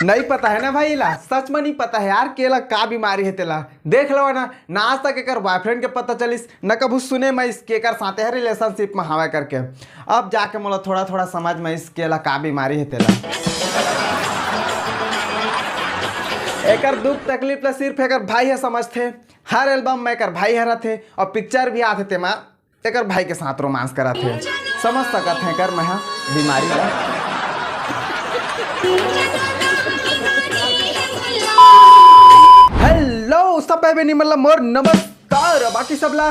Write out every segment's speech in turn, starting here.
नहीं पता है ना भाई ला, सच में नहीं पता है यार केला का बीमारी है तेला। देख लो ना आज तक एक बॉयफ्रेंड के पता चलिस न कभू सुने मैं इस केकर साथे है रिलेशनशिप में हवा करके। अब जाके मोला थोड़ा थोड़ा समझ में इस केला का बीमारी है तेला। एकर दुख तकलीफ ला सिर्फ एकर भाई है समझते। हर एल्बम में एकर भाई है रहते और पिक्चर भी आते थे माँ एकर भाई के साथ रोमांस कराते। समझ सकत है कर मैं बीमारी ला। हेलो सब भाई बहनी मतलब मोर नमस्कार। बाकी सब ला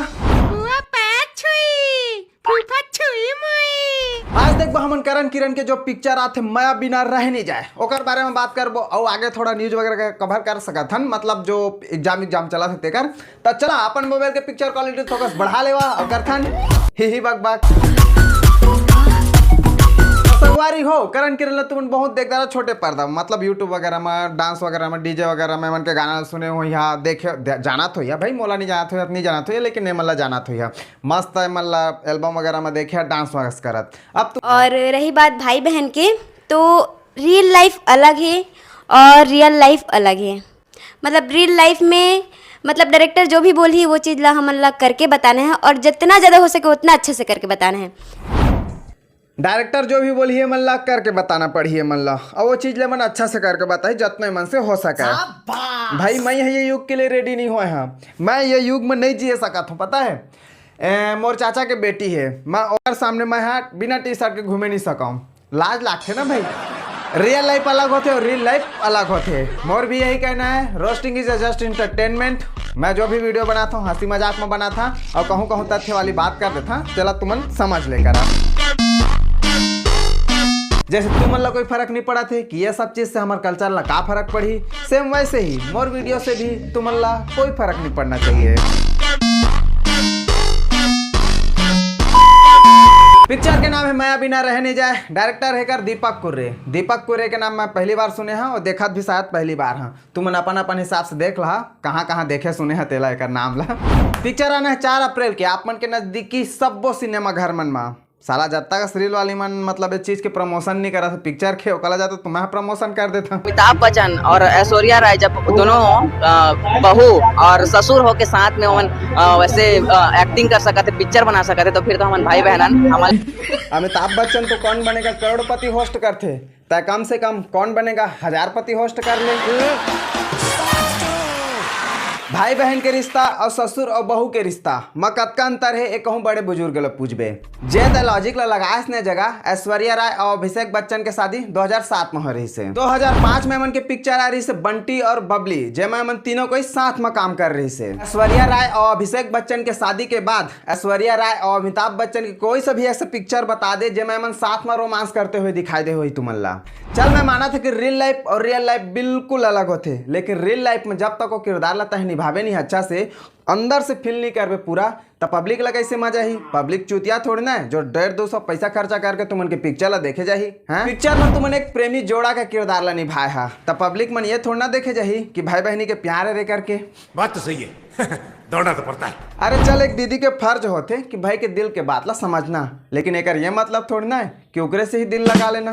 आज देखो हमन करण किरण के जो पिक्चर आते माया बिना रह नहीं जाए ओकर बारे में बात करबो और आगे थोड़ा न्यूज वगैरह कवर कर सकत हन। मतलब जो एग्जाम चला सकते कर तो चला अपन मोबाइल के पिक्चर क्वालिटी फोकस बढ़ा लेवा और करथन ही बक बक। संगवारी हो करण किरण तुम बहुत देखता रहा छोटे पर्दा मतलब यूट्यूब वगैरह में डांस वगैरह में डीजे वगैरह में मन के गाना सुने हो यहाँ देखे जाना तो या भाई मोला नहीं जाना तो नहीं जाना तो लेकिन नहीं मल्ला जाना तो या मस्त है मल्ला एल्बम वगैरह में देखे डांस वगैरह करत। अब तो और रही बात भाई बहन के तो रियल लाइफ अलग है और रियल लाइफ अलग है। मतलब रियल लाइफ में मतलब डायरेक्टर जो भी बोली वो चीज़ ला हमन ला करके बताना है और जितना ज़्यादा हो सके उतना अच्छे से करके बताना है। डायरेक्टर जो भी बोली है मल्ला करके बताना पड़ी है मल्ला और वो चीज ले मन अच्छा से करके बताई जितने मन से हो सका। भाई मैं ये युग के लिए रेडी नहीं हुआ है। मैं ये युग में नहीं जी सकता हूँ पता है। मोर चाचा के बेटी है मैं और सामने मैं बिना टी शर्ट के घूमे नहीं सका हूँ। लाज लागते ना भाई। रियल लाइफ अलग होते और रियल लाइफ अलग होते। मोर भी यही कहना है रोस्टिंग इज जस्ट इंटरटेनमेंट। मैं जो भी वीडियो बनाता हूँ हंसी मजाक में बना था और कहूँ कहूँ तथ्य वाली बात कर देता। चला तुमन समझ लेकर जैसे तुम ला कोई फर्क नहीं पड़ा थे कि ये सब चीज से हमारे कल्चर ला का फर्क पड़ी सेम वैसे ही मोर वीडियो से भी तुम ला कोई फर्क नहीं पड़ना चाहिए। पिक्चर के नाम है माया बिना रह नहीं जाए। डायरेक्टर है कर दीपक कुर्रे। दीपक कुर्रे के नाम मैं पहली बार सुने हैं और देखा भी शायद पहली बार हाँ। तुम अपन अपन हिसाब से देख ला कहाँ कहाँ देखे सुने हैं तेला एक नाम ला। पिक्चर आना है 4 अप्रैल के आप मन के नजदीकी सबो सिनेमा घर मन में। साला जब तक सीरियल वाली मन मतलब इस चीज के प्रमोशन नहीं करा था पिक्चर के ओकला जाता तो मैं प्रमोशन कर देता। अमिताभ बच्चन और ऐश्वर्या राय जब दोनों बहू और ससुर हो के साथ में हम वैसे एक्टिंग कर सकते पिक्चर बना सकते तो फिर तो हम भाई बहन हमारे। अमिताभ बच्चन तो कौन बनेगा करोड़पति होस्ट करते तय कम से कम कौन बनेगा 1000पति होस्ट कर ले। भाई बहन के रिश्ता और ससुर और बहू के रिश्ता में कतका अंतर है एक कहूँ बड़े बुजुर्ग लोग पूछबे। जे द लॉजिक ला लगाए ने जगह ऐश्वर्या राय और अभिषेक बच्चन के शादी 2007 में हो रही से। 2005 में मन के पिक्चर आ रही से बंटी और बबली जेमा मन तीनों को साथ में काम कर रही से। ऐश्वर्या राय और अभिषेक बच्चन के शादी के बाद ऐश्वर्या राय और अमिताभ बच्चन की कोई सा भी ऐसा पिक्चर बता दे जेमा मन साथ में रोमांस करते हुए दिखाई दे हुई तुमल्ला। चल मैं माना था कि रियल लाइफ और रियल लाइफ बिल्कुल अलग होते लेकिन रियल लाइफ में जब तक वो किरदार ला तह निभावे नहीं अच्छा से अंदर से फील नहीं करवे पूरा तो पब्लिक ला कैसे मजा ही। पब्लिक चूतिया थोड़ी ना है जो 150-200 पैसा खर्चा करके तुमन के पिक्चर ला देखे जाही। पिक्चर में तुमन एक प्रेमी जोड़ा का किरदार ला निभाया है तो पब्लिक मन ये थोड़ा ना देखे जाही कि भाई बहनी के प्यार रे करके। बात तो सही है दौड़ना तो पड़ता है। अरे चल एक दीदी के फर्ज होते कि भाई के दिल के बात ला समझना लेकिन एक ये मतलब थोड़ी ना है कि ओकरे से ही दिल लगा लेना।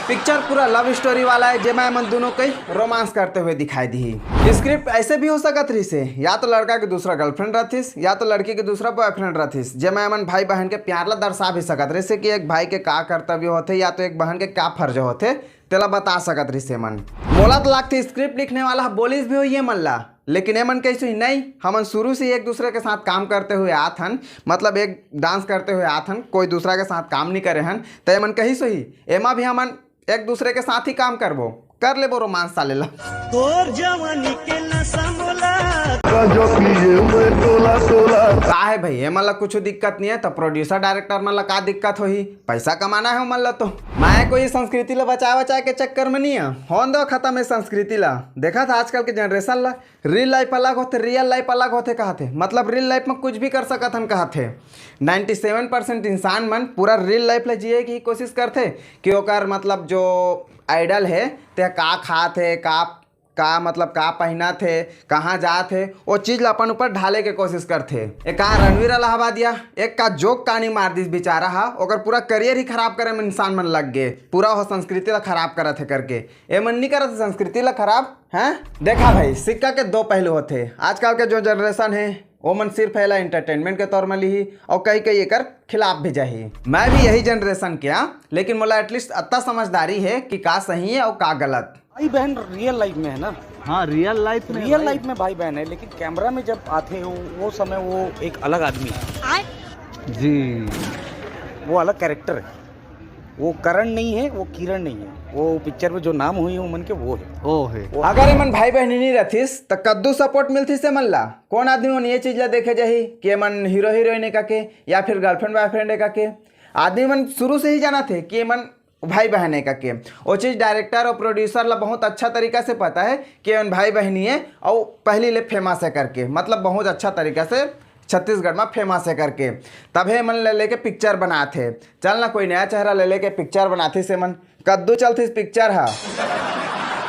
पिक्चर पूरा लव स्टोरी वाला है जेमा मन दोनों कई रोमांस करते हुए दिखाई दी। स्क्रिप्ट ऐसे भी हो सकत रही से या तो लड़का के दूसरा गर्लफ्रेंड रहतीस या तो लड़की के दूसरा बॉयफ्रेंड रहतीस जेमा मन भाई बहन के प्यार ला दर्शा भी सकत रही से कि एक भाई के का कर्तव्य होते या तो एक बहन के क्या फर्ज होते तेला बता सकत रही से मन। मोला तो लागती स्क्रिप्ट लिखने वाला बोलिस भी हो ये मन ला लेकिन एमन कैसे ही नहीं हमन शुरू से एक दूसरे के साथ काम करते हुए आथन मतलब एक डांस करते हुए आथन कोई दूसरा के साथ काम नहीं करे हन तो एमन कही सो ही एमा भी हमन एक दूसरे के साथ ही काम करबो कर लेबो रोमांस सालेला। तोर जवानी के नशा मोला जो पिए हुए तोला तोला का है भाई एमन ला कुछ दिक्कत नहीं है तो प्रोड्यूसर डायरेक्टर मन ला का दिक्कत होही पैसा कमाना है मन ला तो मैं कोई संस्कृति ला बचा के चक्कर में नहीं है होन दो खत्म है संस्कृति ला। देखा था आजकल के जनरेशन ला रियल लाइफ अलग होते रियल लाइफ अलग होते कहते मतलब रियल लाइफ में कुछ भी कर सकत हम कहते। 97% इंसान मन पूरा रियल लाइफ ला जिए की कोशिश करते कि ओकर मतलब जो आइडल है ते का खाते का का मतलब का पहना थे, कहाँ जा थे, वो चीज ला अपन ऊपर ढाले के कोशिश करथे। एक का रणवीर इलाहाबादिया एक का जोक कहानी मार दिस बेचारा हा, ओकर पूरा करियर ही खराब करे में इंसान मन लग गए, पूरा वो संस्कृति ला खराब करत है करके। ए मन नहीं करत संस्कृति ला खराब हैं। देखा भाई, सिक्का के दो पहलू होते। आजकल के जो जनरेशन है वो मन सिर्फ है एंटरटेनमेंट के तौर में ली और कई कई एकर खिलाफ भी जाही। मैं भी यही जनरेशन के लेकिन मोला एटलीस्ट अत्ता समझदारी है कि का सही है और का गलत। भाई बहन रियल लाइफ में है ना। हाँ, रियल लाइफ में भाई बहन है, लेकिन कैमरा में जब आते हो वो समय वो एक अलग आदमी है जी, वो अलग कैरेक्टर है। वो करण नहीं है, वो किरण नहीं है, वो पिक्चर में जो नाम हुई है मन के वो है। ओ है। अगर मन भाई बहनी नहीं रहतीस तो कद्दू सपोर्ट मिलती से मन ला। कौन आदमी मन ये चीज ला देखे जाही कि मन हीरो हीरोइन का के या फिर गर्लफ्रेंड बॉयफ्रेंड का के। आदमी मन शुरू से ही जाना थे कि मन भाई बहने का के। वो चीज़ डायरेक्टर और प्रोड्यूसर ला बहुत अच्छा तरीका से पता है कि मन भाई बहनी है और पहली ले फेमस है करके, मतलब बहुत अच्छा तरीका से छत्तीसगढ़ में फेमस है करके। तब है मन ले लेके पिक्चर बनाते। चल ना कोई नया चेहरा ले लेके पिक्चर बनाते से मन कद्दू चलती पिक्चर है।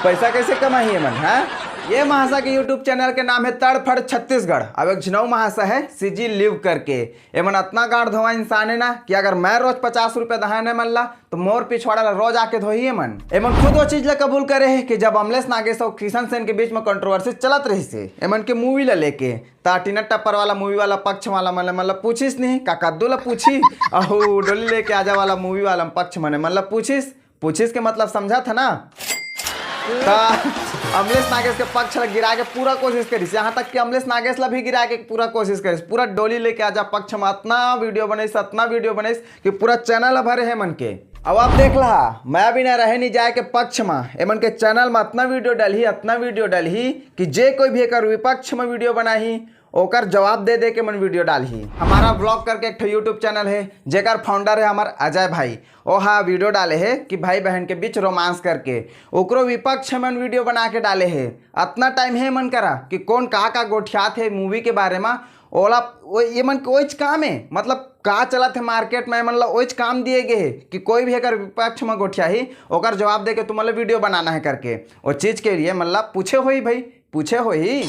पैसा कैसे कमाई है मन है। ये महाशा के यूट्यूब चैनल के नाम है तड़फड़ छत्तीसगढ़। अब एक झिनऊ महाशा है सीजी लिव करके। ये मन इतना गाड़ धोआ इंसान है ना कि अगर मैं रोज 50 रुपये दहाने मन ला तो मोर पिछवाड़ा रोज आके धोई है मन। एमन खुद वो चीज ला कबूल करे है कि जब अमलेश नागेश और किशन सेन के बीच में कंट्रोवर्सी चलत रही से एमन के मूवी ला लेके टीना टप्पर वाला मूवी वाला पक्ष वाला मन मतलब पूछिस नहीं का कद्दू ला पूछी और डोली लेके आजा वाला मूवी वाला पक्ष मने मतलब पूछिस के मतलब समझा था ना। अमलेश नागेश के पक्ष ला गिरा के पूरा कोशिश करिस, यहाँ तक कि अमलेश नागेश ला भी गिरा के पूरा कोशिश करिस। पूरा डोली लेके आजा पक्ष में इतना वीडियो बनाइस कि पूरा चैनल भरे है मन के। अब आप देख ला, मैं भी ना रहे नहीं जाए के पक्ष में एमन के चैनल में इतना वीडियो डलही कि जे कोई भी एक विपक्ष में वीडियो बनाही ओकर जवाब दे के मन वीडियो डालही। हमारा ब्लॉग करके एक यूट्यूब चैनल है जेकर फाउंडर है हमार अजय भाई। ओ हाँ वीडियो डाले है कि भाई बहन के बीच रोमांस करके ओकरो विपक्ष मन वीडियो बना के डाले है। इतना टाइम है मन करा कि कौन का गोठियात है मूवी के बारे में ओला ये मन के ओइच काम है, मतलब का चला थे मार्केट में मतलब ओइच काम दिए गए है कि कोई भी अगर विपक्ष में गोठिया ही ओकर जवाब दे के तुम मतलब वीडियो बनाना है करके। वो चीज़ के लिए मतलब पूछे हो ही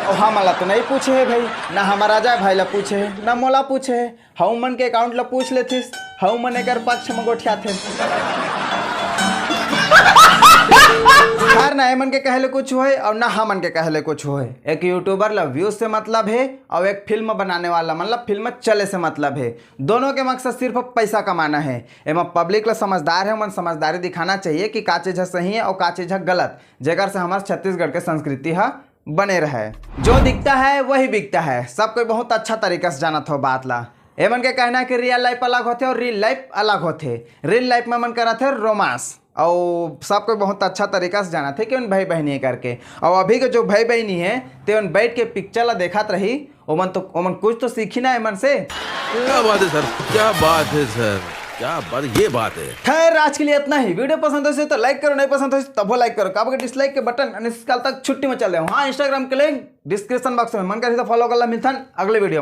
और हमला तो नहीं पूछे है भाई, ना हमारा अजय भाई ला पूछे है ना मोला पूछे है। हम मन के अकाउंट ला पूछ लेथिस, हम मन एकर पक्ष में गोठिया थे। खैर ना मन के कहले कुछ होए और ना हमन के कहले कुछ होए। एक यूट्यूबर ला व्यूज से मतलब है और एक फिल्म बनाने वाला मतलब फिल्म चले से मतलब है। दोनों के मकसद सिर्फ पैसा कमाना है। एम पब्लिक ला समझदार है, मन समझदारी दिखाना चाहिए कि का चीज सही है और का चीज गलत, जेकर से हमारे छत्तीसगढ़ के संस्कृति है बने रहे। जो दिखता है वही बिकता है, सब कोई बहुत अच्छा तरीका से जानत हो बात ला। एमन के कहना है कि रियल लाइफ अलग होते और रियल लाइफ अलग होते। रियल लाइफ में मन करा थे रोमांस और सबको बहुत अच्छा तरीका से जाना थे कि उन भाई बहनी करके। और अभी के जो भाई बहनी है ते उन बैठ के पिक्चर ला देखत रही ओमन कुछ तो सीखी ना एमन से। क्या बात है सर, क्या बात है सर, क्या बात, ये बात है। खैर आज के लिए इतना ही। वीडियो पसंद हो तो लाइक करो, नहीं पसंद हो तब लाइक करो। कब के डिसलाइक के बटन अनिश्चित काल तक छुट्टी में चल रहे हो। हाँ इंस्टाग्राम के लिंक डिस्क्रिप्शन बॉक्स में मन करे तो फॉलो कर ला। मिलथन अगले वीडियो।